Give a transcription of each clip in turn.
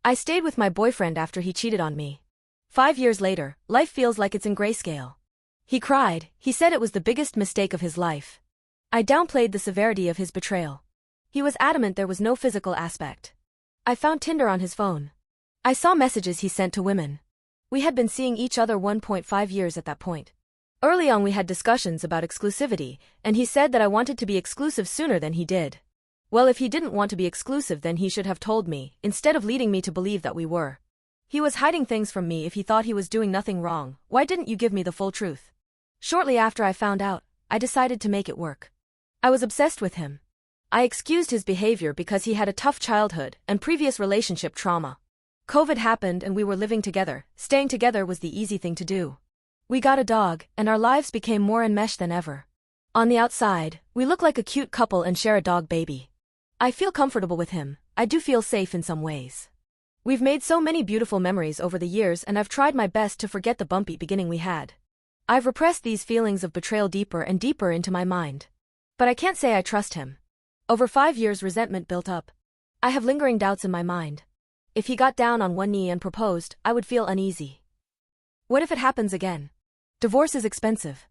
I stayed with my boyfriend after he cheated on me. 5 years later, life feels like it's in grayscale. He cried, he said it was the biggest mistake of his life. I downplayed the severity of his betrayal. He was adamant there was no physical aspect. I found Tinder on his phone. I saw messages he sent to women. We had been seeing each other 1.5 years at that point. Early on we had discussions about exclusivity, and he said that I wanted to be exclusive sooner than he did. Well, if he didn't want to be exclusive then he should have told me, instead of leading me to believe that we were. He was hiding things from me if he thought he was doing nothing wrong. Why didn't you give me the full truth? Shortly after I found out, I decided to make it work. I was obsessed with him. I excused his behavior because he had a tough childhood and previous relationship trauma. COVID happened and we were living together. Staying together was the easy thing to do. We got a dog, and our lives became more enmeshed than ever. On the outside, we look like a cute couple and share a dog baby. I feel comfortable with him. I do feel safe in some ways. We've made so many beautiful memories over the years and I've tried my best to forget the bumpy beginning we had. I've repressed these feelings of betrayal deeper and deeper into my mind. But I can't say I trust him. Over 5 years resentment built up. I have lingering doubts in my mind. If he got down on one knee and proposed, I would feel uneasy. What if it happens again? Divorce is expensive.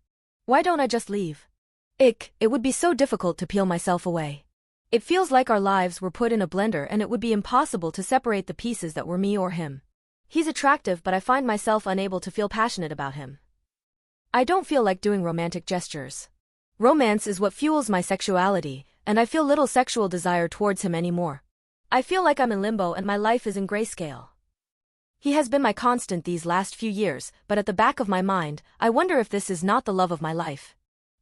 Why don't I just leave? It would be so difficult to peel myself away. It feels like our lives were put in a blender and it would be impossible to separate the pieces that were me or him. He's attractive but I find myself unable to feel passionate about him. I don't feel like doing romantic gestures. Romance is what fuels my sexuality, and I feel little sexual desire towards him anymore. I feel like I'm in limbo and my life is in grayscale. He has been my constant these last few years, but at the back of my mind, I wonder if this is not the love of my life.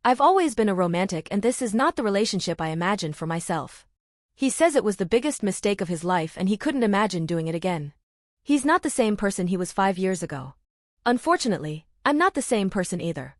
I've always been a romantic and this is not the relationship I imagined for myself. He says it was the biggest mistake of his life and he couldn't imagine doing it again. He's not the same person he was 5 years ago. Unfortunately, I'm not the same person either.